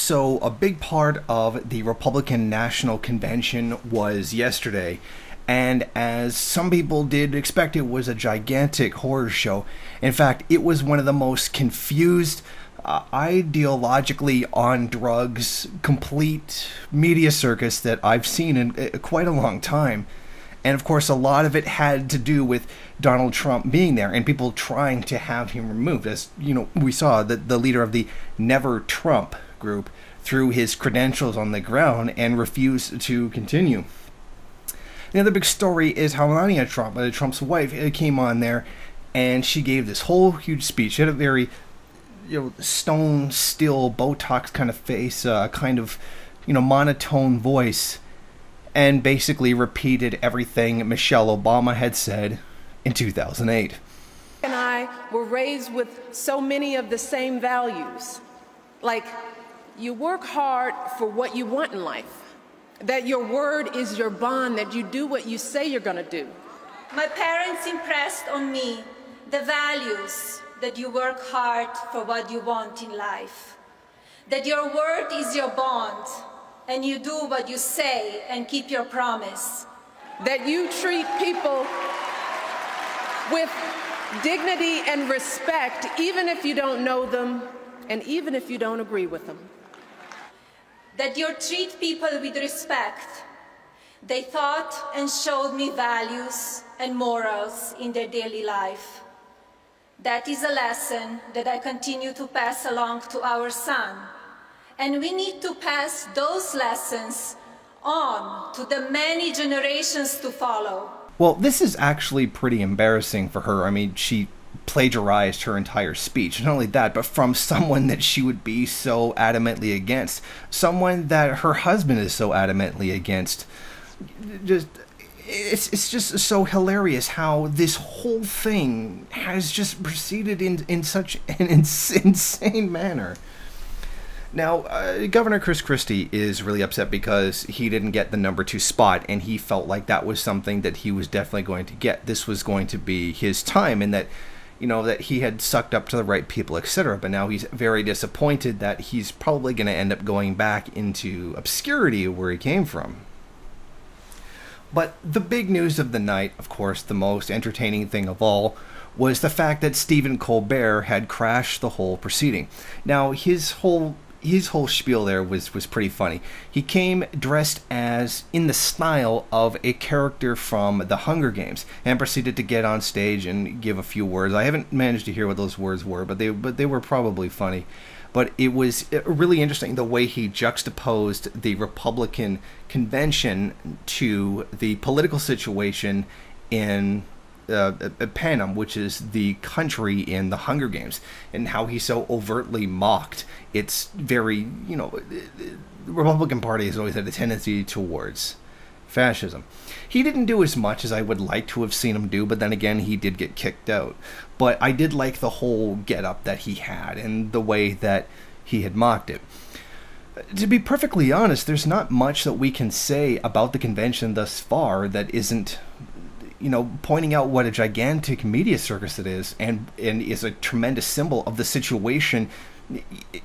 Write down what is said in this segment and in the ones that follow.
So a big part of the Republican National Convention was yesterday, and as some people did expect, it was a gigantic horror show. In fact, it was one of the most confused, ideologically on drugs, complete media circus that I've seen in quite a long time. And of course, a lot of it had to do with Donald Trump being there and people trying to have him removed. As you know, we saw that the leader of the Never Trump group threw his credentials on the ground and refused to continue. The other big story is how Melania Trump, Trump's wife, came on there, and she gave this whole huge speech. She had a very, stone, still, Botox kind of face, kind of, monotone voice, and basically repeated everything Michelle Obama had said in 2008. And I were raised with so many of the same values, like you work hard for what you want in life, that your word is your bond, that you do what you say you're going to do. My parents impressed on me the values that you work hard for what you want in life, that your word is your bond, and you do what you say and keep your promise. That you treat people with dignity and respect, even if you don't know them and even if you don't agree with them. That you treat people with respect. They thought and showed me values and morals in their daily life. That is a lesson that I continue to pass along to our son. And we need to pass those lessons on to the many generations to follow. Well, this is actually pretty embarrassing for her. I mean, she plagiarized her entire speech. Not only that, but from someone that she would be so adamantly against. Someone that her husband is so adamantly against. It's just so hilarious how this whole thing has just proceeded in such an insane manner. Now, Governor Chris Christie is really upset because he didn't get the number 2 spot, and he felt like that was something that he was definitely going to get. This was going to be his time, and that, that he had sucked up to the right people, etc. But now he's very disappointed that he's probably going to end up going back into obscurity where he came from. But the big news of the night, of course, the most entertaining thing of all, was the fact that Stephen Colbert had crashed the whole proceeding. Now, his whole spiel there was pretty funny. He came dressed as in the style of a character from The Hunger Games and proceeded to get on stage and give a few words. I haven't managed to hear what those words were, but they were probably funny. But it was really interesting the way he juxtaposed the Republican convention to the political situation in Panem, which is the country in the Hunger Games, and how he so overtly mocked. It's very, the Republican Party has always had a tendency towards fascism. He didn't do as much as I would like to have seen him do, but then again, he did get kicked out. But I did like the whole get-up that he had and the way that he had mocked it. To be perfectly honest, there's not much that we can say about the convention thus far that isn't, pointing out what a gigantic media circus it is, and is a tremendous symbol of the situation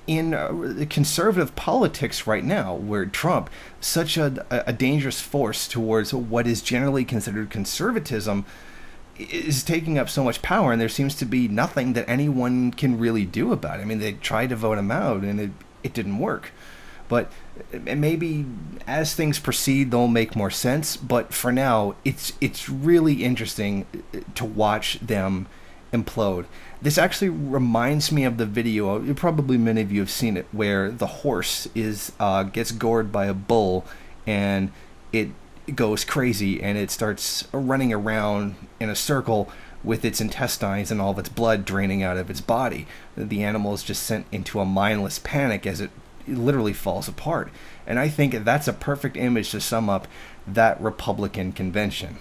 in conservative politics right now, where Trump, such a dangerous force towards what is generally considered conservatism, is taking up so much power, and there seems to be nothing that anyone can really do about it. I mean, they tried to vote him out, and it didn't work. But maybe as things proceed, they'll make more sense. But for now, it's really interesting to watch them implode. This actually reminds me of the video, probably many of you have seen it, where the horse gets gored by a bull, and it goes crazy, and it starts running around in a circle with its intestines and all of its blood draining out of its body. The animal is just sent into a mindless panic as it literally falls apart. And I think that's a perfect image to sum up that Republican convention.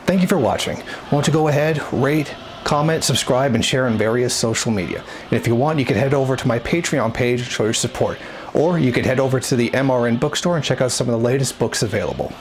Thank you for watching. Want to go ahead, rate, comment, subscribe, and share on various social media. And if you want, you can head over to my Patreon page and show your support. Or you could head over to the MRN bookstore and check out some of the latest books available.